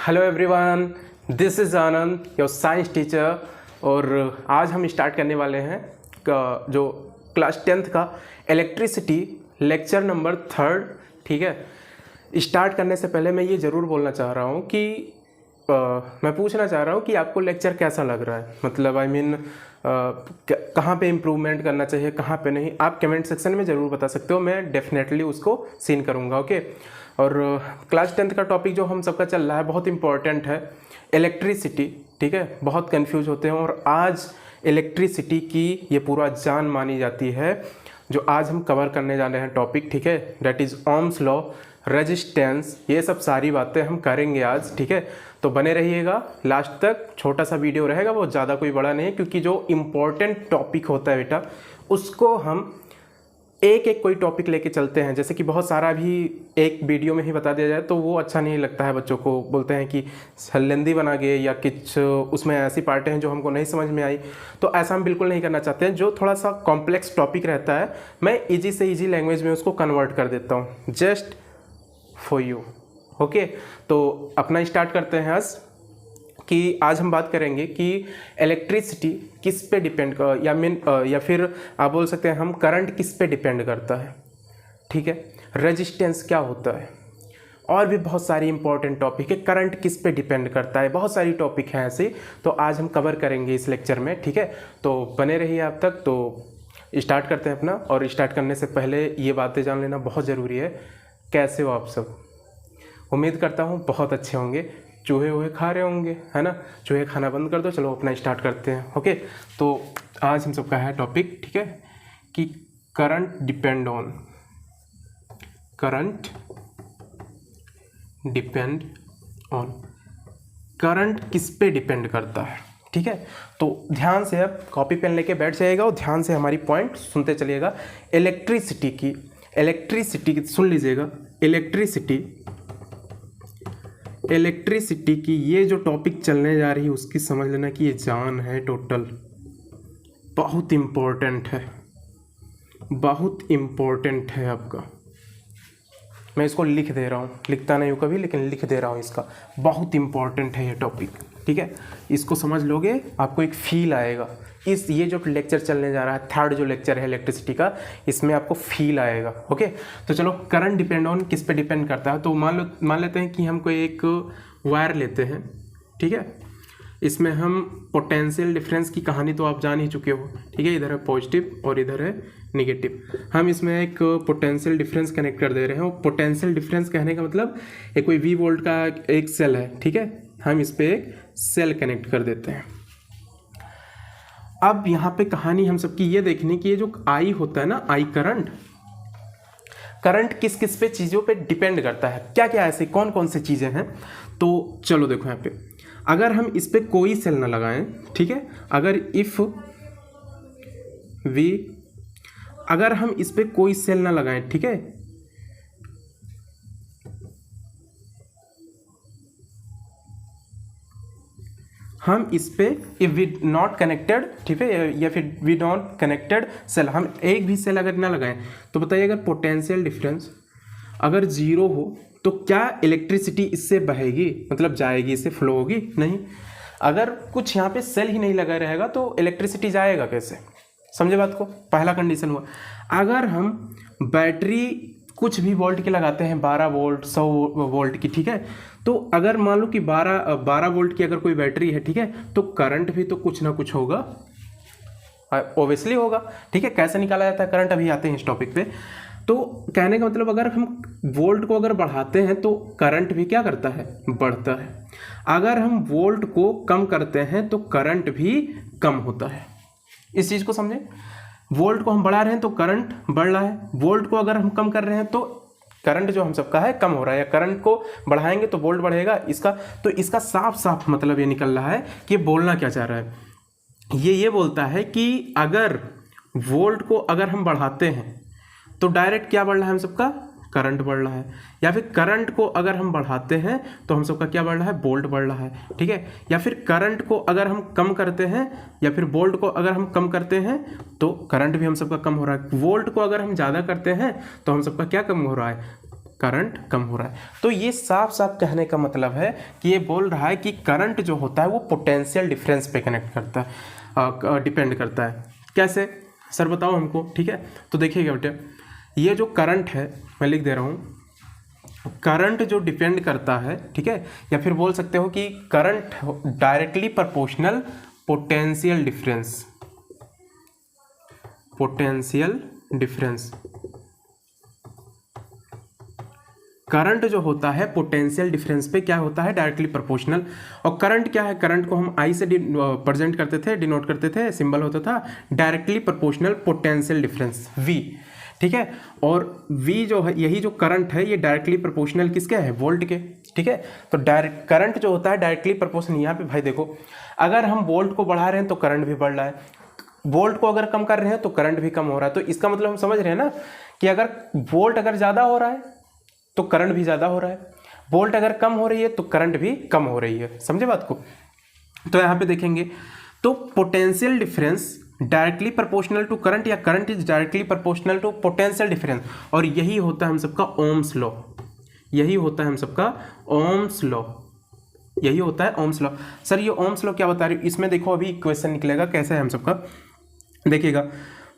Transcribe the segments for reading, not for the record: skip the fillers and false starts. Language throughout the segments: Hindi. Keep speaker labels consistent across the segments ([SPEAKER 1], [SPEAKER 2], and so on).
[SPEAKER 1] Hello everyone, this is Anand, your science teacher. और आज हम स्टार्ट करने वाले हैं जो क्लास 10th का इलेक्ट्रिसिटी लेक्चर नंबर 3। ठीक है, स्टार्ट करने से पहले मैं ये ज़रूर बोलना चाह रहा हूँ कि मैं पूछना चाह रहा हूँ कि आपको लेक्चर कैसा लग रहा है। मतलब कहाँ पे इम्प्रूवमेंट करना चाहिए, कहाँ पे नहीं, आप कमेंट सेक्शन में ज़रूर बता सकते हो। मैं डेफिनेटली उसको सीन करूँगा। ओके। और क्लास 10th का टॉपिक जो हम सबका चल रहा है बहुत इंपॉर्टेंट है, इलेक्ट्रिसिटी। ठीक है, बहुत कंफ्यूज होते हैं और आज इलेक्ट्रिसिटी की ये पूरा जान मानी जाती है जो आज हम कवर करने जा रहे हैं टॉपिक। ठीक है, that is Ohm's law, resistance, ये सब सारी बातें हम करेंगे आज। ठीक है, तो बने रहिएगा लास्ट तक। छोटा सा वीडियो रहेगा, बहुत ज़्यादा कोई बड़ा नहीं है, क्योंकि जो इम्पोर्टेंट टॉपिक होता है बेटा उसको हम एक एक कोई टॉपिक लेके चलते हैं। जैसे कि बहुत सारा भी एक वीडियो में ही बता दिया जाए तो वो अच्छा नहीं लगता है, बच्चों को बोलते हैं कि लेंदी बना गए या कुछ उसमें ऐसी पार्टें हैं जो हमको नहीं समझ में आई। तो ऐसा हम बिल्कुल नहीं करना चाहते हैं। जो थोड़ा सा कॉम्प्लेक्स टॉपिक रहता है मैं इजी से इजी लैंग्वेज में उसको कन्वर्ट कर देता हूँ, जस्ट फॉर यू। ओके, तो अपना स्टार्ट करते हैं आज कि आज हम बात करेंगे कि इलेक्ट्रिसिटी किस पे डिपेंड या फिर आप बोल सकते हैं हम करंट किस पे डिपेंड करता है। ठीक है, रेजिस्टेंस क्या होता है, और भी बहुत सारी इंपॉर्टेंट टॉपिक है। करंट किस पे डिपेंड करता है, बहुत सारी टॉपिक हैं ऐसे, तो आज हम कवर करेंगे इस लेक्चर में। ठीक है, तो बने रहिए आप तक। तो स्टार्ट करते हैं अपना। और स्टार्ट करने से पहले ये बातें जान लेना बहुत ज़रूरी है। कैसे हो आप सब? उम्मीद करता हूँ बहुत अच्छे होंगे। चूहे वूहे खा रहे होंगे, है ना? चूहे खाना बंद कर दो, चलो अपना स्टार्ट करते हैं। ओके, तो आज हम सबका है टॉपिक, ठीक है, कि करंट डिपेंड ऑन करंट किस पे डिपेंड करता है। ठीक है, तो ध्यान से अब कॉपी पेन लेके बैठ जाइएगा और ध्यान से हमारी पॉइंट सुनते चलिएगा। इलेक्ट्रिसिटी की सुन लीजिएगा। इलेक्ट्रिसिटी की ये जो टॉपिक चलने जा रही है उसकी समझ लेना कि ये जान है टोटल। बहुत इम्पोर्टेंट है आपका। मैं इसको लिख दे रहा हूँ, लिखता नहीं हूँ कभी, लेकिन लिख दे रहा हूँ इसका। बहुत इम्पोर्टेंट है ये टॉपिक। ठीक है, इसको समझ लोगे आपको एक फील आएगा। ये जो लेक्चर चलने जा रहा है, 3rd जो लेक्चर है इलेक्ट्रिसिटी का, इसमें आपको फील आएगा। ओके, तो चलो, करंट डिपेंड ऑन किस पे डिपेंड करता है। तो मान लेते हैं कि हम कोई एक वायर लेते हैं। ठीक है, इसमें हम पोटेंशियल डिफरेंस की कहानी तो आप जान ही चुके हो। ठीक है, इधर है पॉजिटिव और इधर है निगेटिव। हम इसमें एक पोटेंशियल डिफरेंस कनेक्ट कर दे रहे हैं। और पोटेंशियल डिफरेंस कहने का मतलब एक कोई V वोल्ट का एक सेल है। ठीक है, हम इस पर एक सेल कनेक्ट कर देते हैं। अब यहाँ पे कहानी हम सबकी ये देखनी कि ये जो I होता है ना, I करंट किस किस पे चीज़ों पे डिपेंड करता है, क्या क्या ऐसे कौन कौन से चीज़ें हैं। तो चलो देखो यहाँ पे, अगर हम इस पे कोई सेल ना लगाएं, ठीक है, अगर हम इस पे कोई सेल ना लगाएं, ठीक है, हम इस पे इफ वी नॉट कनेक्टेड, ठीक है, या फिर वी नॉट कनेक्टेड सेल, हम एक भी सेल अगर ना लगाएं तो बताइए, अगर पोटेंशियल डिफरेंस अगर 0 हो तो क्या इलेक्ट्रिसिटी इससे बहेगी, मतलब जाएगी, इससे फ्लो होगी? नहीं। अगर कुछ यहाँ पे सेल ही नहीं लगा रहेगा तो इलेक्ट्रिसिटी जाएगा कैसे? समझे बात को? पहला कंडीशन हुआ। अगर हम बैटरी कुछ भी वोल्ट के लगाते हैं, 12 वोल्ट 100 वोल्ट की, ठीक है, तो अगर मान लो कि 12 वोल्ट की अगर कोई बैटरी है, ठीक है, तो करंट भी तो कुछ ना कुछ होगा, ओब्वियसली होगा। ठीक है, कैसे निकाला जाता है करंट, अभी आते हैं इस टॉपिक पे। तो कहने का मतलब अगर हम वोल्ट को अगर बढ़ाते हैं तो करंट भी क्या करता है? बढ़ता है। अगर हम वोल्ट को कम करते हैं तो करंट भी कम होता है। इस चीज़ को समझें। वोल्ट को हम बढ़ा रहे हैं तो करंट बढ़ रहा है, वोल्ट को अगर हम कम कर रहे हैं तो करंट जो हम सबका है कम हो रहा है, या करंट को बढ़ाएंगे तो वोल्ट बढ़ेगा। इसका साफ साफ मतलब ये निकल रहा है कि बोलना क्या चाह रहा है। ये बोलता है कि अगर वोल्ट को अगर हम बढ़ाते हैं तो डायरेक्ट क्या बढ़ रहा है हम सबका? करंट बढ़ रहा है। या फिर करंट को अगर हम बढ़ाते हैं तो हम सबका क्या बढ़ रहा है? वोल्ट बढ़ रहा है। ठीक है, या फिर करंट को अगर हम कम करते हैं या फिर वोल्ट को अगर हम कम करते हैं तो करंट भी हम सबका कम हो रहा है। वोल्ट को अगर हम ज़्यादा करते हैं तो हम सबका क्या कम हो रहा है? करंट कम हो रहा है। तो ये साफ साफ कहने का मतलब है कि ये बोल रहा है कि करंट जो होता है वो पोटेंशियल डिफरेंस पे कनेक्ट करता है, डिपेंड करता है। कैसे सर बताओ हमको, ठीक है। तो देखिएगा बेटे, ये जो करंट है मैं लिख दे रहा हूँ, करंट जो डिपेंड करता है, ठीक है, या फिर बोल सकते हो कि current directly proportional potential difference, potential difference. Current जो होता है पोटेंशियल डिफरेंस पे क्या होता है, डायरेक्टली प्रोपोर्शनल। और करंट क्या है, करंट को हम आई से प्रेजेंट करते थे, डिनोट करते थे, सिंबल होता था directly proportional potential difference v, ठीक है। और वी जो है, यही जो करंट है ये डायरेक्टली प्रोपोर्शनल किसके है, वोल्ट के, ठीक है। तो डायरेक्ट करंट जो होता है डायरेक्टली प्रोपोर्शनल। यहाँ पे भाई देखो, अगर हम वोल्ट को बढ़ा रहे हैं तो करंट भी बढ़ रहा है, वोल्ट को अगर कम कर रहे हैं तो करंट भी कम हो रहा है। तो इसका मतलब हम समझ रहे हैं ना कि अगर वोल्ट अगर ज़्यादा हो रहा है तो करंट भी ज़्यादा हो रहा है, वोल्ट अगर कम हो रही है तो करंट भी कम हो रही है। समझे बात को। तो यहाँ पे देखेंगे तो potential difference directly proportional to current, या current is directly proportional to potential difference. और यही होता है हम सबका ओम्स लॉ, यही होता है हम सबका ओम्स लॉ, यही होता है ओम्स लॉ। सर ये ओम्स लॉ क्या बता रही हूँ, इसमें देखो अभी क्वेश्चन निकलेगा कैसा है हम सबका, देखिएगा।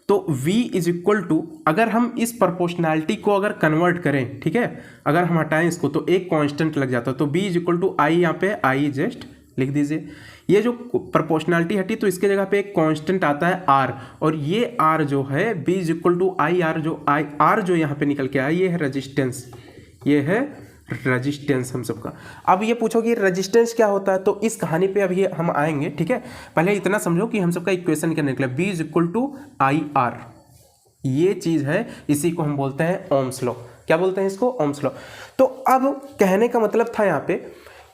[SPEAKER 1] तो V इज इक्वल टू, अगर हम इस प्रोपोर्शनैलिटी को अगर कन्वर्ट करें, ठीक है, अगर हम हटाएं इसको तो एक कांस्टेंट लग जाता है। तो B इज इक्वल टू आई, यहाँ पे आई जस्ट लिख दीजिए। ये जो प्रोपोर्शनैलिटी हटी तो इसके जगह पे एक कांस्टेंट आता है R, और ये R जो है B is equal to I R, जो आई R जो यहाँ पे निकल के आया ये है रेजिस्टेंस, ये है रजिस्टेंस हम सबका। अब ये पूछोगे रजिस्टेंस क्या होता है, तो इस कहानी पे अभी हम आएंगे, ठीक है। पहले इतना समझो कि हम सबका इक्वेशन क्या निकला, B is equal to I R, ये चीज है, इसी को हम बोलते हैं ओम्स लॉ। क्या बोलते हैं इसको, ओम्स लॉ। तो अब कहने का मतलब था यहाँ पे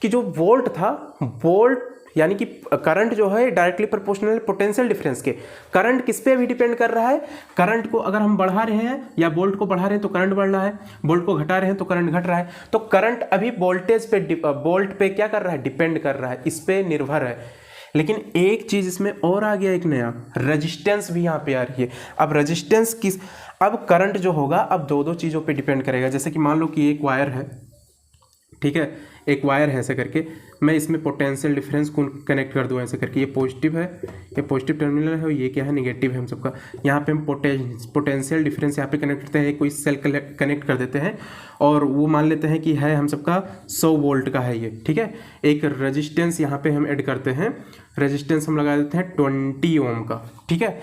[SPEAKER 1] कि जो वोल्ट था, वोल्ट यानी कि करंट जो है डायरेक्टली प्रोपोर्शनल पोटेंशियल डिफरेंस के, करंट किस पे भी डिपेंड कर रहा है। करंट को अगर हम बढ़ा रहे हैं या वोल्ट को बढ़ा रहे हैं तो करंट बढ़ रहा है, वोल्ट को घटा रहे हैं तो करंट घट रहा है। तो करंट अभी वोल्टेज पे, वोल्ट पे क्या कर रहा है, डिपेंड कर रहा है, इस पे निर्भर है। लेकिन एक चीज इसमें और आ गया, एक नया रेजिस्टेंस भी यहाँ पे आ रही है। अब रेजिस्टेंस किस, अब करंट जो होगा अब दो दो चीज़ों पे डिपेंड करेगा। जैसे कि मान लो कि एक वायर है, ठीक है, एक वायर है ऐसे करके, मैं इसमें पोटेंशियल डिफरेंस को कनेक्ट कर दूँ ऐसे करके, ये पॉजिटिव है, ये पॉजिटिव टर्मिनल है और ये क्या है, नेगेटिव है हम सबका। यहाँ पे हम पोटेंशियल डिफरेंस यहाँ पे कनेक्ट करते हैं, कोई सेल कनेक्ट कर देते हैं और वो मान लेते हैं कि है हम सबका 100 वोल्ट का है ये, ठीक है। एक रेजिस्टेंस यहाँ पे हम ऐड करते हैं, रेजिस्टेंस हम लगा देते हैं 20 ओम का, ठीक है।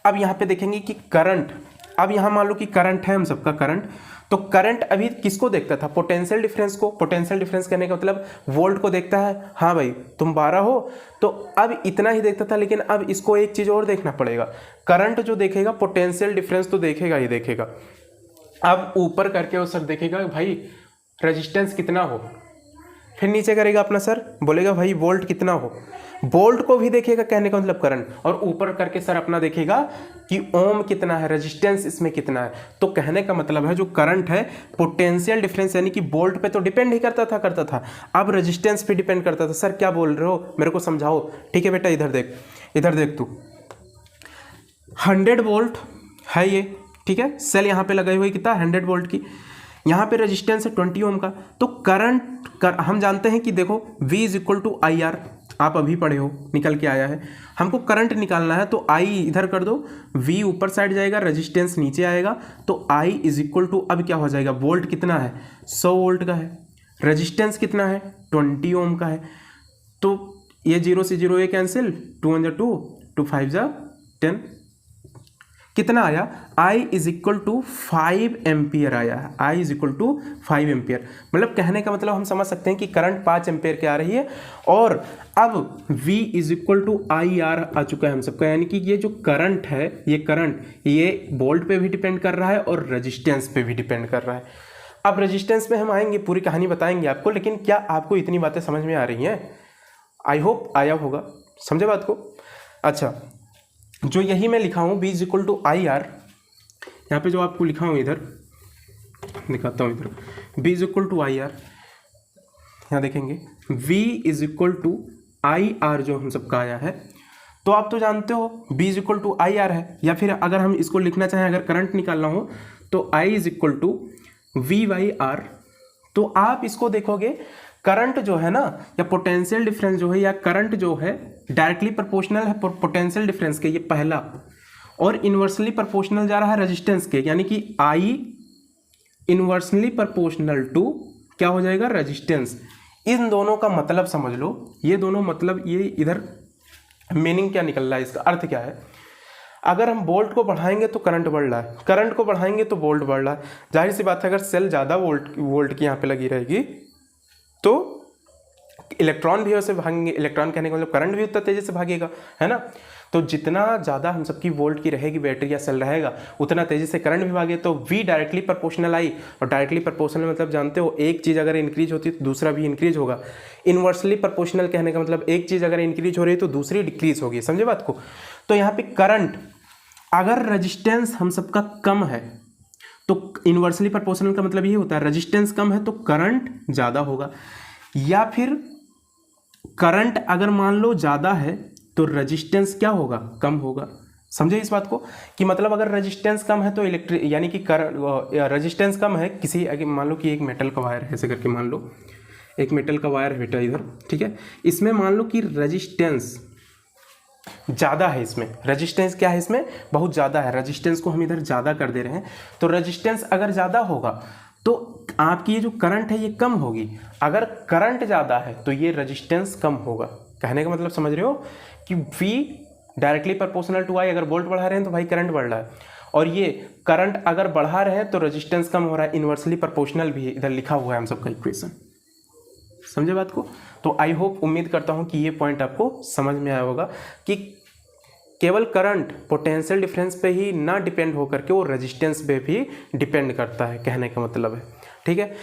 [SPEAKER 1] अब यहाँ पे देखेंगे कि करंट, अब यहाँ मान लो कि करंट है हम सबका करंट, तो करंट अभी किसको देखता था, पोटेंशियल डिफरेंस को। पोटेंशियल डिफरेंस कहने का मतलब वोल्ट को देखता है, हाँ भाई तुम 12 हो, तो अब इतना ही देखता था। लेकिन अब इसको एक चीज़ और देखना पड़ेगा, करंट जो देखेगा पोटेंशियल डिफरेंस तो देखेगा ही देखेगा, अब ऊपर करके वो सर देखेगा भाई रेजिस्टेंस कितना हो, फिर नीचे करेगा अपना सर बोलेगा भाई वोल्ट कितना हो, वोल्ट को भी देखेगा कहने का मतलब करंट, और ऊपर करके सर अपना देखेगा कि ओम कितना है, रेजिस्टेंस इसमें कितना है। तो कहने का मतलब है जो करंट है पोटेंशियल डिफरेंस यानी कि वोल्ट पे तो डिपेंड ही करता था, अब रेजिस्टेंस पे डिपेंड करता था। सर क्या बोल रहे हो, मेरे को समझाओ। ठीक है बेटा, इधर देख, इधर देख तू, 100 वोल्ट है ये, ठीक है, सेल यहाँ पे लगाई हुई कितना 100 वोल्ट की, यहाँ पे रेजिस्टेंस है 20 ओम का। तो करंट हम जानते हैं कि देखो V is equal to I R, आप अभी पढ़े हो, निकल के आया है। हमको करंट निकालना है तो I इधर कर दो, V ऊपर साइड जाएगा, रेजिस्टेंस नीचे आएगा, तो I इज इक्वल टू, अब क्या हो जाएगा, वोल्ट कितना है 100 वोल्ट का है, रेजिस्टेंस कितना है 20 ओम का है। तो ये 0 से 0 ये कैंसिल, 2 1 2, 2 5 10, कितना आया, I is equal to 5 ampere आया है, I is equal to 5 ampere. मतलब कहने का मतलब हम समझ सकते हैं कि करंट 5 एम्पियर के आ रही है, और अब V is equal to I R आ चुका है हम सबका, यानी कि ये जो करंट है, ये करंट ये वोल्ट पे भी डिपेंड कर रहा है और रेजिस्टेंस पे भी डिपेंड कर रहा है। अब रेजिस्टेंस में हम आएंगे, पूरी कहानी बताएंगे आपको, लेकिन क्या आपको इतनी बातें समझ में आ रही हैं? आई होप आया होगा, समझे बात को। अच्छा, जो यही मैं लिखा हूँ B is equal to I R, यहाँ पे जो आपको लिखा हूँ इधर दिखाता हूँ, इधर B is equal to I R, यहाँ देखेंगे V is equal to I R जो हम सबका आया है। तो आप तो जानते हो B is equal to I R है, या फिर अगर हम इसको लिखना चाहें, अगर करंट निकालना हो तो I is equal to V by R, तो आप इसको देखोगे, करंट जो है ना, या पोटेंशियल डिफरेंस जो है, या करंट जो है डायरेक्टली प्रोपोर्शनल है पोटेंशियल डिफरेंस के, ये पहला, और इन्वर्सली प्रोपोर्शनल जा रहा है रेजिस्टेंस के, यानी कि आई इन्वर्सली प्रोपोर्शनल टू क्या हो जाएगा, रेजिस्टेंस। इन दोनों का मतलब समझ लो, ये दोनों मतलब, ये इधर मीनिंग क्या निकल रहा है, इसका अर्थ क्या है। अगर हम वोल्ट को बढ़ाएंगे तो करंट बढ़ रहा है, करंट को बढ़ाएंगे तो वोल्ट बढ़ रहा है। जाहिर सी बात है, अगर सेल ज़्यादा वोल्ट की यहाँ पे लगी रहेगी तो इलेक्ट्रॉन भी वैसे भागेंगे, इलेक्ट्रॉन कहने का मतलब करंट भी उतना तेजी से भागेगा, है ना। तो जितना ज़्यादा हम सबकी वोल्ट की रहेगी बैटरी या सेल रहेगा, उतना तेजी से करंट भी भागे। तो V डायरेक्टली प्रोपोर्शनल आई, और डायरेक्टली प्रोपोर्शनल मतलब जानते हो, एक चीज़ अगर इंक्रीज होती है तो दूसरा भी इंक्रीज होगा। इन्वर्सली प्रोपोर्शनल कहने का मतलब एक चीज़ अगर इंक्रीज हो रही है तो दूसरी डिक्रीज होगी, समझे बात को। तो यहाँ पे करंट, अगर रजिस्टेंस हम सबका कम है तो इन्वर्सली प्रोपोर्शनल का मतलब ये होता है, रजिस्टेंस कम है तो करंट ज़्यादा होगा, या फिर करंट अगर मान लो ज़्यादा है तो रजिस्टेंस क्या होगा, कम होगा। समझे इस बात को, कि मतलब अगर रजिस्टेंस कम है तो यानी कि रजिस्टेंस कम है किसी, मान लो कि एक मेटल का वायर है, ऐसे करके मान लो एक मेटल का वायर है बेटा इधर, ठीक है। इसमें मान लो कि रजिस्टेंस ज़्यादा है, इसमें रजिस्टेंस क्या है, इसमें बहुत ज़्यादा है, रजिस्टेंस को हम इधर ज़्यादा कर दे रहे हैं। तो रजिस्टेंस अगर ज़्यादा होगा तो आपकी ये जो करंट है ये कम होगी। अगर करंट ज़्यादा है तो ये रजिस्टेंस कम होगा। कहने का मतलब समझ रहे हो कि V डायरेक्टली प्रोपोर्शनल टू आई, अगर वोल्ट बढ़ा रहे हैं तो भाई करंट बढ़ रहा है, और ये करंट अगर बढ़ा रहे हैं तो रजिस्टेंस कम हो रहा है। इन्वर्सली प्रोपोर्शनल भी इधर लिखा हुआ है हम सबका इक्वेशन, समझे बात को। तो आई होप, उम्मीद करता हूँ कि ये पॉइंट आपको समझ में आया होगा कि केवल करंट पोटेंशियल डिफरेंस पे ही ना डिपेंड होकर के वो रेजिस्टेंस पे भी डिपेंड करता है, कहने का मतलब है, ठीक है।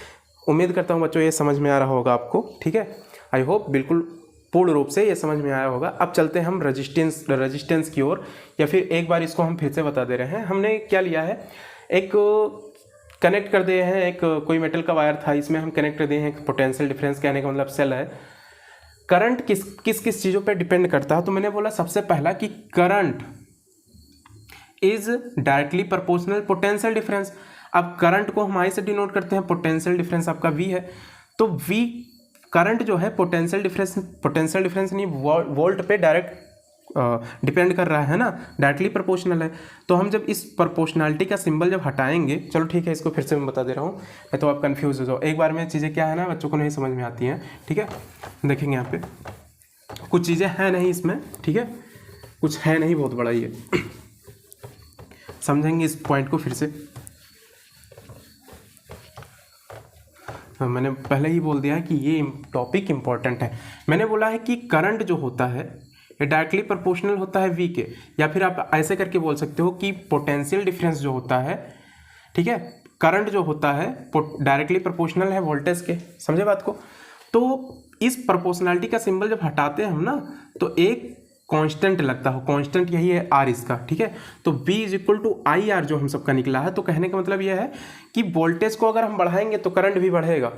[SPEAKER 1] उम्मीद करता हूँ बच्चों ये समझ में आ रहा होगा आपको, ठीक है। आई होप बिल्कुल पूर्ण रूप से ये समझ में आया होगा। अब चलते हैं हम रेजिस्टेंस की ओर, या फिर एक बार इसको हम फिर से बता दे रहे हैं। हमने क्या लिया है, एक कनेक्ट कर दिए हैं, एक कोई मेटल का वायर था, इसमें हम कनेक्ट कर दिए हैं एक पोटेंशियल डिफरेंस, कहने का मतलब सेल है। करंट किस किस चीज़ों पे डिपेंड करता है, तो मैंने बोला सबसे पहला कि current is directly proportional potential difference. अब करंट को हम आई से डिनोट करते हैं, पोटेंशियल डिफरेंस आपका V है, तो V करंट जो है पोटेंशियल डिफरेंस नहीं, वोल्ट पे डायरेक्ट डिपेंड कर रहा है ना, डायरेक्टली प्रोपोर्शनल है। तो हम जब इस प्रोपोर्शनलिटी का सिंबल जब हटाएंगे, चलो ठीक है इसको फिर से मैं बता दे रहा हूँ, नहीं तो आप कंफ्यूज हो जाओ। एक बार में चीज़ें क्या है ना, बच्चों को नहीं समझ में आती हैं, ठीक है। देखेंगे यहाँ पे कुछ चीज़ें हैं नहीं इसमें, ठीक है, कुछ है नहीं बहुत बड़ा ये, समझेंगे इस पॉइंट को फिर से। मैंने पहले ही बोल दिया है कि ये टॉपिक इम्पॉर्टेंट है। मैंने बोला है कि करंट जो होता है ये डायरेक्टली प्रोपोर्शनल होता है V के, या फिर आप ऐसे करके बोल सकते हो कि पोटेंशियल डिफरेंस जो होता है, ठीक है, करंट जो होता है डायरेक्टली प्रोपोर्शनल है वोल्टेज के, समझे बात को। तो इस प्रोपोर्शनलिटी का सिंबल जब हटाते हैं हम ना, तो एक कांस्टेंट लगता है, कांस्टेंट यही है R इसका, ठीक है। तो V is equal to I R जो हम सबका निकला है। तो कहने का मतलब यह है कि वोल्टेज को अगर हम बढ़ाएंगे तो करंट भी बढ़ेगा,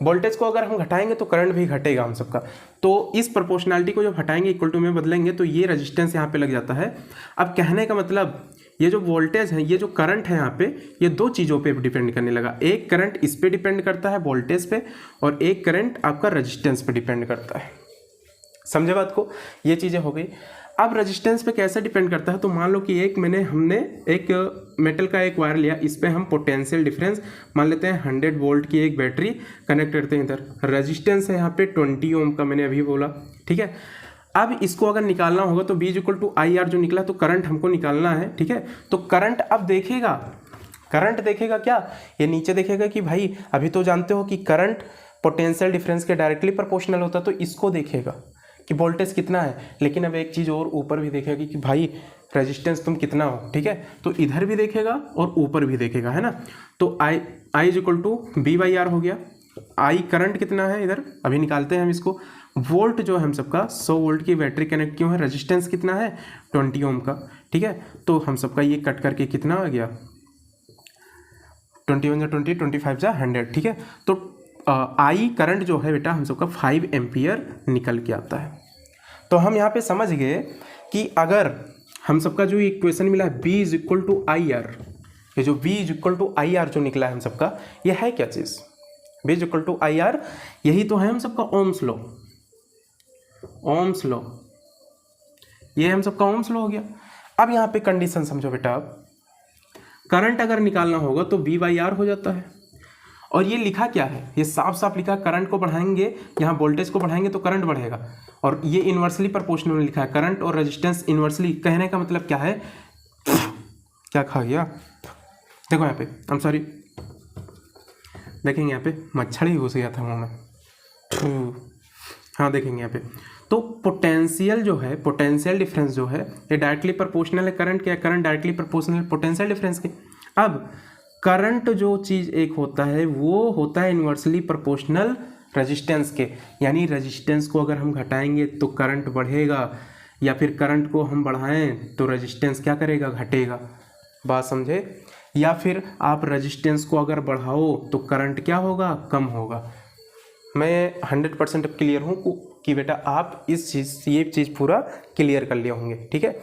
[SPEAKER 1] वोल्टेज को अगर हम घटाएंगे तो करंट भी घटेगा हम सबका। तो इस प्रोपोर्शनलिटी को जब हटाएंगे इक्वल टू में बदलेंगे तो ये रेजिस्टेंस यहाँ पे लग जाता है। अब कहने का मतलब ये जो वोल्टेज है, ये जो करंट है यहाँ पे, ये दो चीज़ों पे डिपेंड करने लगा। एक करंट इस पे डिपेंड करता है वोल्टेज पे, और एक करंट आपका रेजिस्टेंस पे डिपेंड करता है, समझे बात को। ये चीज़ें हो गई। अब रेजिस्टेंस पे कैसे डिपेंड करता है, तो मान लो कि हमने एक मेटल का एक वायर लिया, इस पे हम पोटेंशियल डिफरेंस मान लेते हैं 100 वोल्ट की एक बैटरी कनेक्ट करते हैं। इधर रेजिस्टेंस है यहाँ पे 20 ओम का, मैंने अभी बोला, ठीक है। अब इसको अगर निकालना होगा तो V is equal to I R जो निकला, तो करंट हमको निकालना है, ठीक है। तो करंट अब देखेगा, करंट देखेगा क्या, ये नीचे देखेगा कि भाई अभी तो जानते हो कि करंट पोटेंशियल डिफरेंस के डायरेक्टली प्रोपोर्शनल होता है, तो इसको देखेगा कि वोल्टेज कितना है। लेकिन अब एक चीज़ और ऊपर भी देखेगा कि भाई रेजिस्टेंस तुम कितना हो, ठीक है। तो इधर भी देखेगा और ऊपर भी देखेगा, है ना। तो I is equal to V by R हो गया। आई करंट कितना है इधर, अभी निकालते हैं हम इसको। वोल्ट जो है हम सबका 100 वोल्ट की बैटरी कनेक्ट क्यों है, रेजिस्टेंस कितना है 20 ओम का, ठीक है। तो हम सबका ये कट करके कितना आ गया, 21 × 20 25 × 100, ठीक है। तो आई करंट जो है बेटा हम सबका 5 एम्पियर निकल के आता है। तो हम यहाँ पे समझ गए कि अगर हम सबका जो इक्वेशन मिला है V is equal to I R, ये जो V is equal to I R जो निकला है हम सबका, ये है क्या चीज़, V is equal to IR, यही तो है हम सबका ओम्स लॉ। ओम्स लॉ, ये हम सबका ओम्स लॉ हो गया। अब यहाँ पे कंडीशन समझो बेटा, अब करंट अगर निकालना होगा तो V/R हो जाता है। और ये लिखा क्या है, ये साफ साफ लिखा है, करंट को बढ़ाएंगे, यहाँ वोल्टेज को बढ़ाएंगे तो करंट बढ़ेगा। और ये इन्वर्सली प्रोपोर्शनल में लिखा है, करंट और रेजिस्टेंस इन्वर्सली। कहने का मतलब क्या है, क्या खा गया, देखो यहाँ पे, आई एम सॉरी, देखेंगे यहाँ पे मच्छर ही घुस गया था मुँह में। हाँ देखेंगे यहाँ पे, तो पोटेंशियल जो है, पोटेंशियल डिफरेंस जो है, ये डायरेक्टली प्रोपोर्शनल है करंट के, current directly proportional potential difference के। अब करंट जो चीज़ एक होता है वो होता है इन्वर्सली प्रोपोर्शनल रेजिस्टेंस के, यानी रेजिस्टेंस को अगर हम घटाएंगे तो करंट बढ़ेगा, या फिर करंट को हम बढ़ाएं तो रेजिस्टेंस क्या करेगा, घटेगा। बात समझे? या फिर आप रेजिस्टेंस को अगर बढ़ाओ तो करंट क्या होगा, कम होगा। मैं 100% अब क्लियर हूँ कि बेटा आप इस चीज़, ये चीज़ पूरा क्लियर कर लिए होंगे। ठीक है,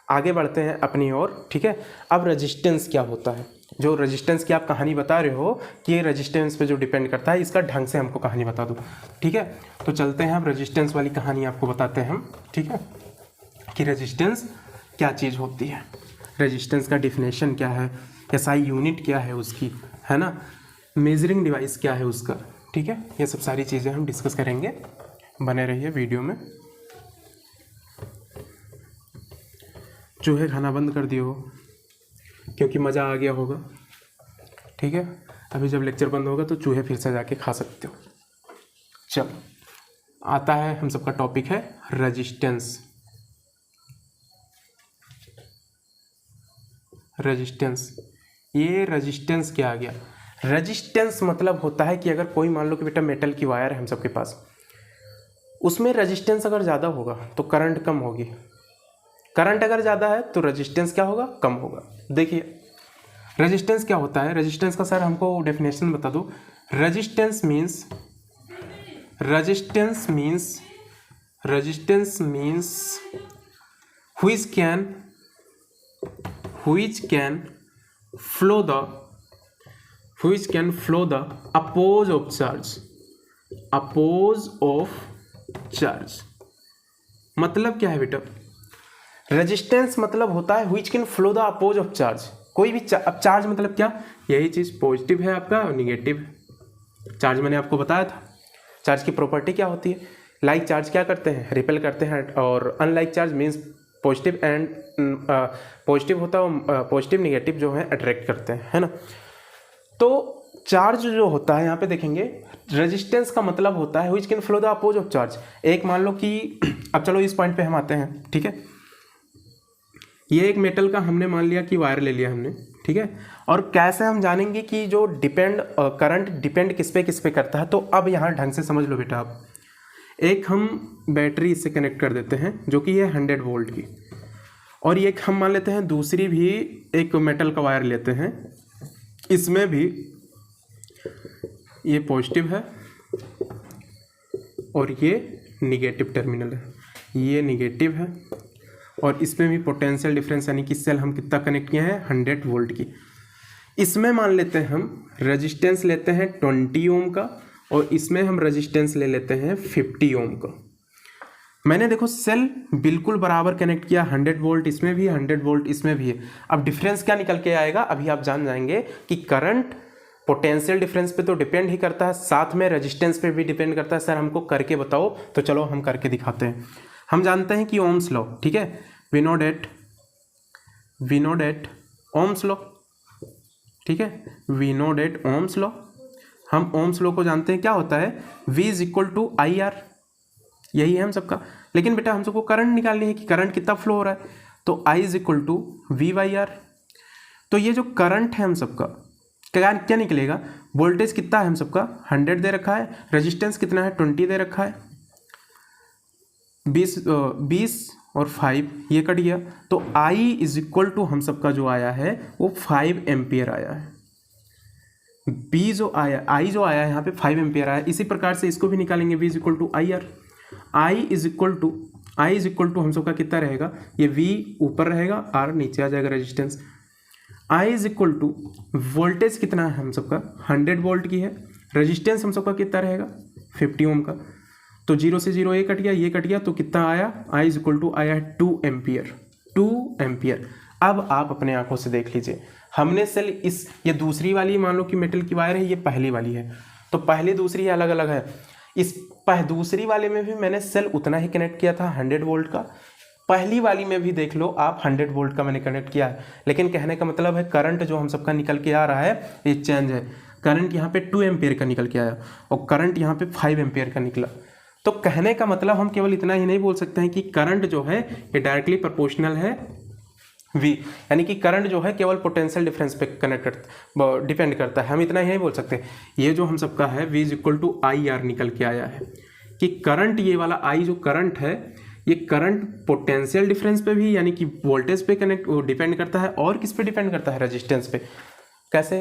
[SPEAKER 1] आगे बढ़ते हैं अपनी ओर। ठीक है, अब रेजिस्टेंस क्या होता है, जो रेजिस्टेंस की आप कहानी बता रहे हो कि ये रेजिस्टेंस पे जो डिपेंड करता है, इसका ढंग से हमको कहानी बता दो। ठीक है, तो चलते हैं अब रेजिस्टेंस वाली कहानी आपको बताते हैं हम। ठीक है, कि रेजिस्टेंस क्या चीज़ होती है, रेजिस्टेंस का डिफिनेशन क्या है, SI यूनिट क्या है उसकी, है ना, मेजरिंग डिवाइस क्या है उसका। ठीक है, ये सब सारी चीज़ें हम डिस्कस करेंगे, बने रहिए वीडियो में। चूहे खाना बंद कर दिए हो क्योंकि मज़ा आ गया होगा। ठीक है, अभी जब लेक्चर बंद होगा तो चूहे फिर से जाके खा सकते हो। चलो, आता है हम सबका टॉपिक है रेजिस्टेंस। रेजिस्टेंस, ये रेजिस्टेंस क्या आ गया, रेजिस्टेंस मतलब होता है कि अगर कोई मान लो कि बेटा मेटल की वायर है हम सबके पास, उसमें रेजिस्टेंस अगर ज़्यादा होगा तो करंट कम होगी, करंट अगर ज़्यादा है तो रेजिस्टेंस क्या होगा, कम होगा। देखिए रेजिस्टेंस क्या होता है, रेजिस्टेंस का सर हमको डेफिनेशन बता दो। Resistance means which can flow the oppose of charge। मतलब क्या है बेटा, रेजिस्टेंस मतलब होता है which can flow the oppose of charge। कोई भी अब चार्ज मतलब क्या, यही चीज़ पॉजिटिव है आपका और निगेटिव। चार्ज मैंने आपको बताया था, चार्ज की प्रॉपर्टी क्या होती है, लाइक चार्ज क्या करते हैं, रिपेल करते हैं, और unlike charge means positive and positive होता है, पॉजिटिव निगेटिव जो है अट्रैक्ट करते हैं, है ना। तो चार्ज जो होता है यहाँ पे देखेंगे, रेजिस्टेंस का मतलब होता है which can flow the oppose of charge. एक मान लो कि, अब चलो इस पॉइंट पे हम आते हैं। ठीक है, ये एक मेटल का हमने मान लिया कि वायर ले लिया हमने। ठीक है, और कैसे हम जानेंगे कि जो करंट डिपेंड किस पे करता है, तो अब यहाँ ढंग से समझ लो बेटा आप। एक हम बैटरी इससे कनेक्ट कर देते हैं जो कि है 100 वोल्ट की, और एक हम मान लेते हैं दूसरी भी एक मेटल का वायर लेते हैं, इसमें भी ये पॉजिटिव है और ये निगेटिव टर्मिनल है, ये निगेटिव है, और इसमें भी पोटेंशियल डिफरेंस यानी कि सेल हम कितना कनेक्ट किए हैं, 100 वोल्ट की। इसमें मान लेते हैं हम रेजिस्टेंस लेते हैं 20 ओम का, और इसमें हम रेजिस्टेंस ले लेते हैं 50 ओम का। मैंने देखो सेल बिल्कुल बराबर कनेक्ट किया, 100 वोल्ट इसमें भी, 100 वोल्ट इसमें भी है। अब डिफरेंस क्या निकल के आएगा, अभी आप जान जाएंगे कि करंट पोटेंशियल डिफरेंस पे तो डिपेंड ही करता है, साथ में रेजिस्टेंस पे भी डिपेंड करता है। सर हमको करके बताओ, तो चलो हम करके दिखाते हैं। हम जानते हैं कि ओम्स लॉ, ठीक है, we know that Ohm's law, ठीक है, we know that Ohm's law. हम ओम्स लॉ को जानते हैं, क्या होता है, V is equal to IR, यही है हम सबका। लेकिन बेटा हम सबको करंट निकालनी है कि करंट कितना फ्लो हो रहा है, तो I is equal to V/R। तो ये जो करंट है हम सबका क्या निकलेगा, वोल्टेज कितना है हम सबका 100 दे रखा है, रेजिस्टेंस कितना है 20 दे रखा है, 20 और 5 ये कट गया, तो I इज इक्वल टू हम सबका जो आया है वो 5 एम्पियर आया है। I जो आया है यहाँ पे 5 एम्पियर आया है। इसी प्रकार से इसको भी निकालेंगे, V is equal to IR। I is equal to हम सबका कितना रहेगा, ये V ऊपर रहेगा, R नीचे आ जाएगा resistance. I is equal to voltage कितना है हम सबका 100 वोल्ट की है, रेजिस्टेंस हम सबका कितना रहेगा 50 ओम का, तो 0 से 0 ये कट गया, ये कट गया, तो कितना आया I इज इक्वल टू आया 2 एम्पियर, 2 एम्पियर। अब आप अपने आंखों से देख लीजिए, हमने सेल इस ये दूसरी वाली मान लो कि मेटल की वायर है, ये पहली वाली है, तो पहली दूसरी अलग अलग है। इस दूसरी वाले में भी मैंने सेल उतना ही कनेक्ट किया था 100 वोल्ट का, पहली वाली में भी देख लो आप 100 वोल्ट का मैंने कनेक्ट किया है। लेकिन कहने का मतलब है करंट जो हम सबका निकल के आ रहा है ये चेंज है। करंट यहाँ पे 2 एम्पियर का निकल के आया और करंट यहाँ पे 5 एम्पियर का निकला। तो कहने का मतलब हम केवल इतना ही नहीं बोल सकते हैं कि करंट जो है ये डायरेक्टली प्रोपोर्शनल है V, यानी कि करंट जो है केवल पोटेंशियल डिफरेंस पे डिपेंड करता है। हम इतना ही नहीं बोल सकते। ये जो हम सबका है V is equal to I R निकल के आया है कि करंट, ये वाला I जो करंट है ये करंट पोटेंशियल डिफरेंस पे भी यानी कि वोल्टेज पे डिपेंड करता है, और किस पे डिपेंड करता है, रेजिस्टेंस पे। कैसे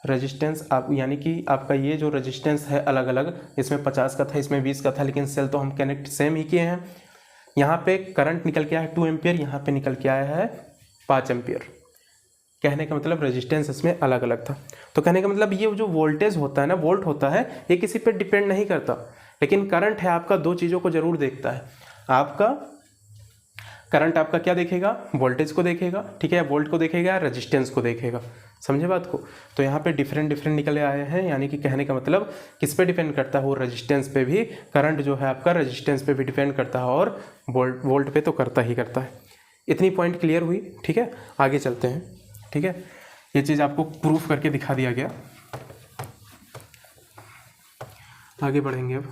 [SPEAKER 1] रेजिस्टेंस आप यानी कि आपका ये जो रेजिस्टेंस है अलग अलग, इसमें 50 का था, इसमें 20 का था, लेकिन सेल तो हम कनेक्ट सेम ही किए हैं। यहाँ पे करंट निकल के आया है 2 एम्पियर, यहाँ पे निकल के आया है 5 एम्पियर। कहने का मतलब रेजिस्टेंस इसमें अलग अलग था। तो कहने का मतलब ये जो वोल्टेज होता है ना, वोल्ट होता है, ये किसी पे डिपेंड नहीं करता, लेकिन करंट है आपका दो चीज़ों को जरूर देखता है। आपका करंट आपका क्या देखेगा, वोल्टेज को देखेगा, ठीक है, वोल्ट को देखेगा, रेजिस्टेंस को देखेगा। समझे बात को। तो यहाँ पे डिफरेंट निकले आए हैं, यानी कि कहने का मतलब किस पे डिपेंड करता है, वो रेजिस्टेंस पे भी, करंट जो है आपका रेजिस्टेंस पे भी डिपेंड करता है, और वोल्ट पे तो करता ही करता है। इतनी पॉइंट क्लियर हुई, ठीक है। आगे चलते हैं, ठीक है। ये चीज़ आपको प्रूफ करके दिखा दिया गया। आगे बढ़ेंगे अब।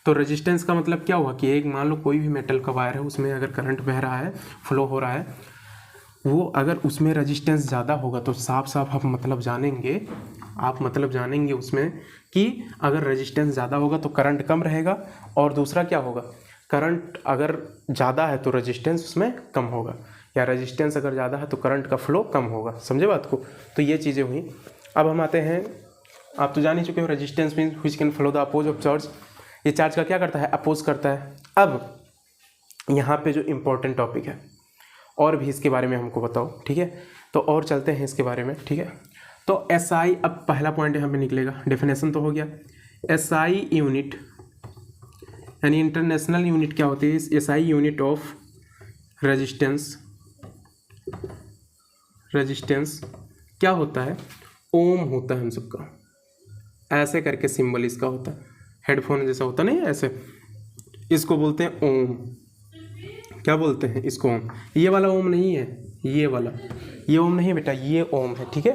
[SPEAKER 1] तो रेजिस्टेंस का मतलब क्या हुआ कि एक मान लो कोई भी मेटल का वायर है, उसमें अगर करंट बह रहा है, फ्लो हो रहा है, वो अगर उसमें रेजिस्टेंस ज़्यादा होगा तो साफ आप मतलब जानेंगे उसमें कि अगर रेजिस्टेंस ज़्यादा होगा तो करंट कम रहेगा, और दूसरा क्या होगा, करंट अगर ज़्यादा है तो रेजिस्टेंस उसमें कम होगा, या रेजिस्टेंस अगर ज़्यादा है तो करंट का फ्लो कम होगा। समझे बात को। तो ये चीज़ें हुई। अब हम आते हैं, आप तो जान ही चुके हो, resistance means which can flow the oppose of charge. ये चार्ज का क्या करता है, अपोज करता है। अब यहाँ पे जो इम्पोर्टेंट टॉपिक है, और भी इसके बारे में हमको बताओ, ठीक है। तो और चलते हैं इसके बारे में, ठीक है। तो SI, अब पहला पॉइंट यहाँ पे निकलेगा, डेफिनेशन तो हो गया। SI यूनिट यानी इंटरनेशनल यूनिट क्या होती है, SI यूनिट ऑफ रेजिस्टेंस क्या होता है, ओम होता है हम सबका। ऐसे करके सिंबल इसका होता है, हेडफोन जैसा होता नहीं, ऐसे, इसको बोलते हैं ओम। क्या बोलते हैं इसको, ओम। ये वाला ओम नहीं है, ये वाला, ये ओम नहीं है बेटा, ये ओम है, ठीक है।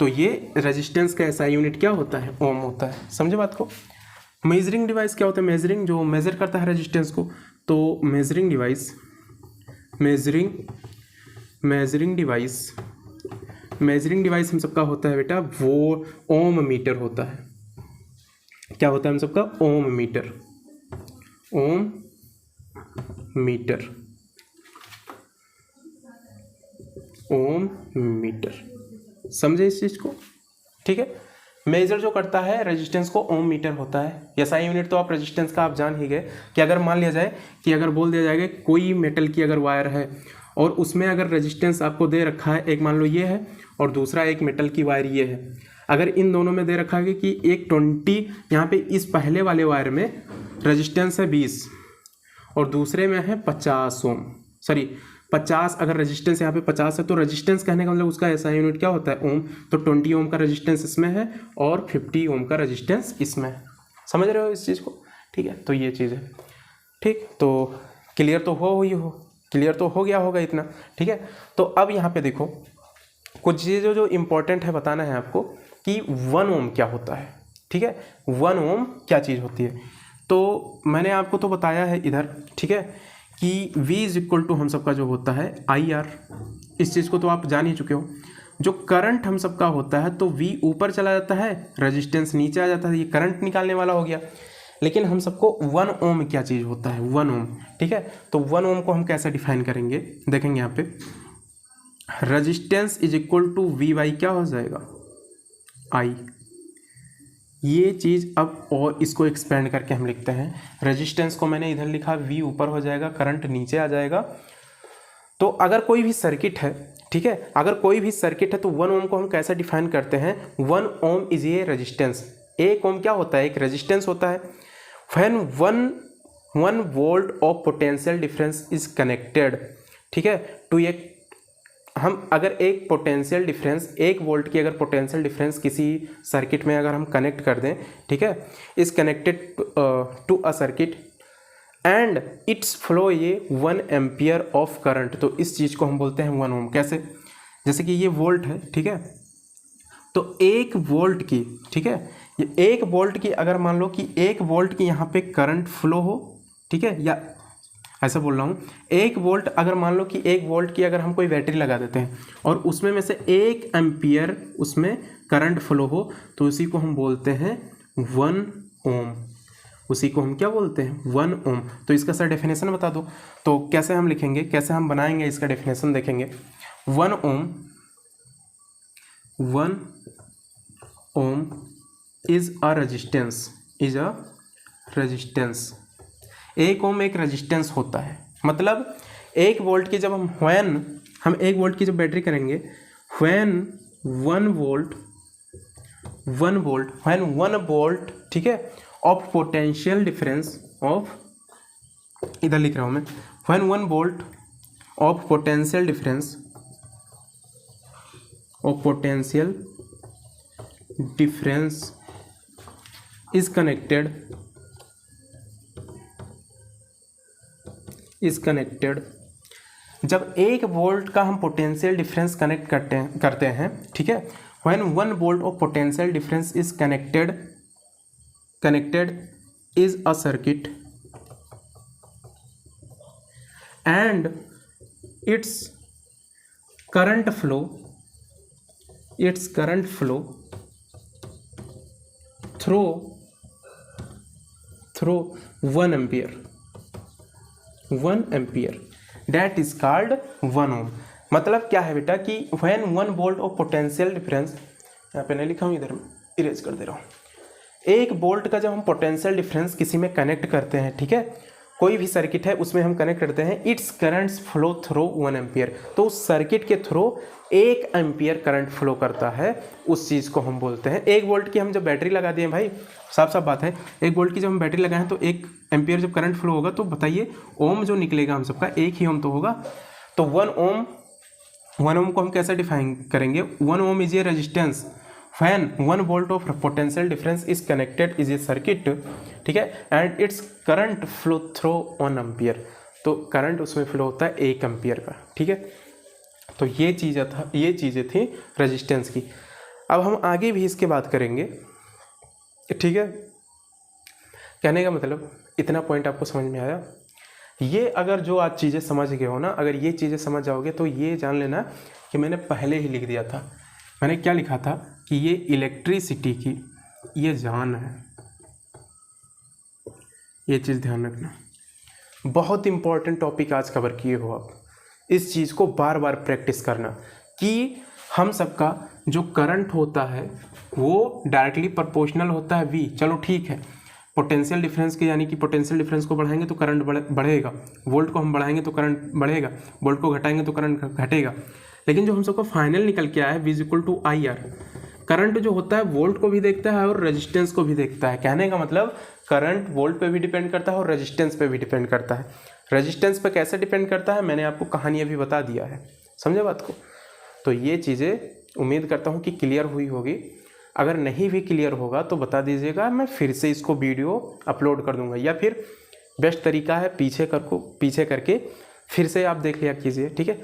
[SPEAKER 1] तो ये रेजिस्टेंस का SI यूनिट क्या होता है, ओम होता है। समझे बात को। मेजरिंग डिवाइस क्या होता है, मेजरिंग जो मेजर करता है रेजिस्टेंस को, तो मेजरिंग डिवाइस हम सबका होता है बेटा, वो ओम मीटर होता है। क्या होता है हम सबका, ओम मीटर। समझे इस चीज को, ठीक है। मेजर जो करता है रेजिस्टेंस को, ओम मीटर होता है। SI यूनिट तो आप रेजिस्टेंस का आप जान ही गए कि अगर मान लिया जाए कि अगर बोल दिया जाएगा कोई मेटल की अगर वायर है और उसमें अगर रेजिस्टेंस आपको दे रखा है, एक मान लो ये है और दूसरा एक मेटल की वायर ये है, अगर इन दोनों में दे रखा है कि एक 20, यहाँ पे इस पहले वाले वायर में रेजिस्टेंस है 20 और दूसरे में है 50 ओम, सॉरी 50, अगर रेजिस्टेंस यहाँ पे 50 है तो रेजिस्टेंस कहने का मतलब उसका SI यूनिट क्या होता है, ओम। तो 20 ओम का रेजिस्टेंस इसमें है और 50 ओम का रेजिस्टेंस इसमें है। समझ रहे हो इस चीज़ को, ठीक है। तो ये चीज़ है, ठीक। तो क्लियर तो क्लियर तो हो गया होगा इतना, ठीक है। तो अब यहाँ पे देखो कुछ चीज़ें जो इम्पोर्टेंट है बताना है आपको कि 1 ओम क्या होता है, ठीक है। 1 ओम क्या चीज़ होती है, तो मैंने आपको तो बताया है इधर, ठीक है, कि V इज इक्वल टू हम सबका जो होता है IR। इस चीज़ को तो आप जान ही चुके हो। जो करंट हम सबका होता है तो V ऊपर चला जाता है, रेजिस्टेंस नीचे आ जाता है, ये करंट निकालने वाला हो गया। लेकिन हम सबको 1 ओम क्या चीज़ होता है, 1 ओम, ठीक है। तो 1 ओम को हम कैसे डिफाइन करेंगे, देखेंगे यहाँ पे। Resistance is equal to V by क्या हो जाएगा, I। ये चीज़ अब और इसको एक्सपेंड करके हम लिखते हैं। रेजिस्टेंस को मैंने इधर लिखा, V ऊपर हो जाएगा, करंट नीचे आ जाएगा। तो अगर कोई भी सर्किट है, ठीक है, अगर कोई भी सर्किट है तो 1 ओम को हम कैसे डिफाइन करते हैं, 1 ओम इज ए रेजिस्टेंस। 1 ओम क्या होता है? एक रेजिस्टेंस होता है। When 1 volt of potential difference is connected, ठीक है, टू एक, हम अगर एक पोटेंशियल डिफरेंस 1 वोल्ट की अगर पोटेंशियल डिफरेंस किसी सर्किट में अगर हम कनेक्ट कर दें, ठीक है, is connected to a circuit and it's flow ये 1 एम्पियर ऑफ करंट, तो इस चीज़ को हम बोलते हैं 1 ओम। कैसे? जैसे कि ये वोल्ट है, ठीक है, तो 1 वोल्ट की, ठीक है, ये 1 वोल्ट की अगर मान लो कि 1 वोल्ट की यहाँ पे करंट फ्लो हो, ठीक है, या ऐसा बोल रहा हूँ 1 वोल्ट, अगर मान लो कि 1 वोल्ट की अगर हम कोई बैटरी लगा देते हैं और उसमें में से 1 एम्पियर उसमें करंट फ्लो हो, तो उसी को हम बोलते हैं 1 ओम। उसी को हम क्या बोलते हैं? 1 ओम। तो इसका सर डेफिनेशन बता दो। तो कैसे हम लिखेंगे, कैसे हम बनाएंगे इसका डेफिनेशन देखेंगे। 1 ओम इज अ रेजिस्टेंस, 1 ओम एक रेजिस्टेंस होता है। मतलब 1 वोल्ट की जब हम 1 वोल्ट की जब बैटरी करेंगे, व्हेन 1 वोल्ट, ठीक है, ऑफ पोटेंशियल डिफरेंस ऑफ, इधर लिख रहा हूँ मैं, when 1 volt of potential difference is connected, जब 1 वोल्ट का हम पोटेंशियल डिफरेंस कनेक्ट करते हैं, ठीक है, when 1 volt of potential difference is connected is a circuit and its current flow through 1 ampere that is called 1 ohm। मतलब क्या है बेटा कि when 1 volt of potential difference, यहाँ पे नहीं लिखा हूँ, इधर इरेज कर दे रहा हूँ, 1 वोल्ट का जब हम पोटेंशियल डिफरेंस किसी में कनेक्ट करते हैं, ठीक है, कोई भी सर्किट है उसमें हम कनेक्ट करते हैं, it's currents flow through 1 ampere, तो उस सर्किट के थ्रू 1 एम्पियर करंट फ्लो करता है, उस चीज़ को हम बोलते हैं। 1 वोल्ट की हम जब बैटरी लगा दिए भाई, साफ साफ बात है, 1 वोल्ट की जब हम बैटरी लगाएं तो 1 एम्पियर जब करंट फ्लो होगा, तो बताइए ओम जो निकलेगा हम सबका 1 ही ओम तो होगा। तो 1 ओम को हम कैसे डिफाइन करेंगे? 1 ohm is a resistance when 1 volt of potential difference is connected is a circuit, ठीक है, and its current flow through 1 ampere, तो करंट उसमें फ्लो होता है 1 एम्पियर का, ठीक है। तो ये चीज़ें थी रेजिस्टेंस की। अब हम आगे भी इसके बात करेंगे, ठीक है। कहने का मतलब इतना पॉइंट आपको समझ में आया? ये अगर जो आज चीज़ें समझ गए हो ना, अगर ये चीज़ें समझ जाओगे तो ये जान लेना कि मैंने पहले ही लिख दिया था। मैंने क्या लिखा था कि ये इलेक्ट्रिसिटी की ये जान है। ये चीज़ ध्यान रखना, बहुत इंपॉर्टेंट टॉपिक आज कवर किए हो आप। इस चीज़ को बार बार प्रैक्टिस करना कि हम सबका जो करंट होता है वो डायरेक्टली प्रोपोर्शनल होता है V। चलो ठीक है, पोटेंशियल डिफरेंस के, यानी कि पोटेंशियल डिफरेंस को बढ़ाएंगे तो करंट बढ़ेगा, वोल्ट को हम बढ़ाएंगे तो करंट बढ़ेगा, वोल्ट को घटाएंगे तो करंट घटेगा। लेकिन जो हम सबका फाइनल निकल के आया है V = IR, करंट जो होता है वोल्ट को भी देखता है और रेजिस्टेंस को भी देखता है। कहने का मतलब करंट वोल्ट पे भी डिपेंड करता है और रेजिस्टेंस पे भी डिपेंड करता है। रेजिस्टेंस पे कैसे डिपेंड करता है मैंने आपको कहानी अभी बता दिया है, समझे बात को। तो ये चीज़ें उम्मीद करता हूँ कि क्लियर हुई होगी। अगर नहीं भी क्लियर होगा तो बता दीजिएगा, मैं फिर से इसको वीडियो अपलोड कर दूंगा, या फिर बेस्ट तरीका है पीछे करके फिर से आप देख लिया कीजिए, ठीक है।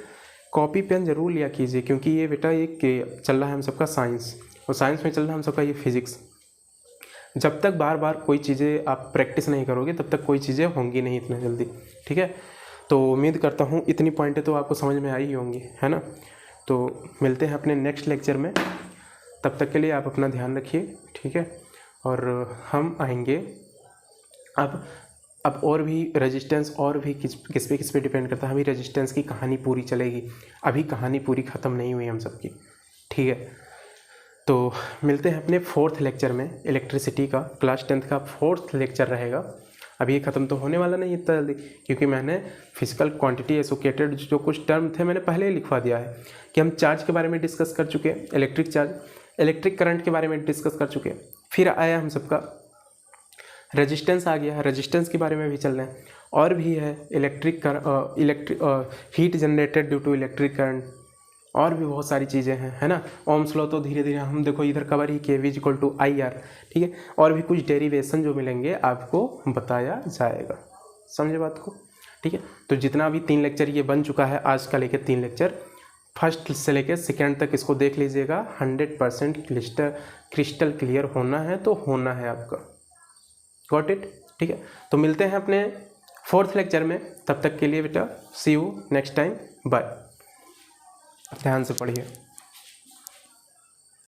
[SPEAKER 1] कॉपी पेन जरूर लिया कीजिए, क्योंकि ये बेटा एक चल रहा है हम सबका साइंस, और साइंस में चल रहा है हम सबका ये फिजिक्स। जब तक बार बार कोई चीज़ें आप प्रैक्टिस नहीं करोगे तब तक कोई चीज़ें होंगी नहीं इतना जल्दी, ठीक है। तो उम्मीद करता हूँ इतनी पॉइंटें तो आपको समझ में आई ही होंगी, है ना। तो मिलते हैं अपने नेक्स्ट लेक्चर में, तब तक के लिए आप अपना ध्यान रखिए, ठीक है। और हम आएंगे अब और भी रेजिस्टेंस, और भी किस पे डिपेंड करता है, अभी रेजिस्टेंस की कहानी पूरी चलेगी, अभी कहानी पूरी ख़त्म नहीं हुई हम सबकी, ठीक है। तो मिलते हैं अपने 4th लेक्चर में, इलेक्ट्रिसिटी का क्लास 10th का 4th लेक्चर रहेगा। अभी ये ख़त्म तो होने वाला नहीं इतना जल्दी, क्योंकि मैंने फिजिकल क्वांटिटी एसोसिएटेड जो कुछ टर्म थे मैंने पहले ही लिखवा दिया है कि हम चार्ज के बारे में डिस्कस कर चुके हैं, इलेक्ट्रिक चार्ज, इलेक्ट्रिक करंट के बारे में डिस्कस कर चुके हैं, फिर आया हम सबका रेजिस्टेंस आ गया है, रेजिस्टेंस के बारे में भी चल रहे हैं। और भी है electric heat generated due to electric current, और भी बहुत सारी चीज़ें हैं, है ना। ओम्स लॉ तो धीरे धीरे हम देखो इधर कवर ही किए, V इक्वल टू IR, ठीक है। और भी कुछ डेरिवेशन जो मिलेंगे आपको बताया जाएगा, समझे बात को, ठीक है। तो जितना भी 3 लेक्चर ये बन चुका है आज का लेके 3 लेक्चर, फर्स्ट से लेकर सेकेंड तक इसको देख लीजिएगा। 100% क्रिस्टल क्लियर होना है तो होना है आपका, गॉट इट, ठीक है। तो मिलते हैं अपने 4th लेक्चर में, तब तक के लिए बेटा सी यू नेक्स्ट टाइम, बाय। ध्यान से पढ़िए।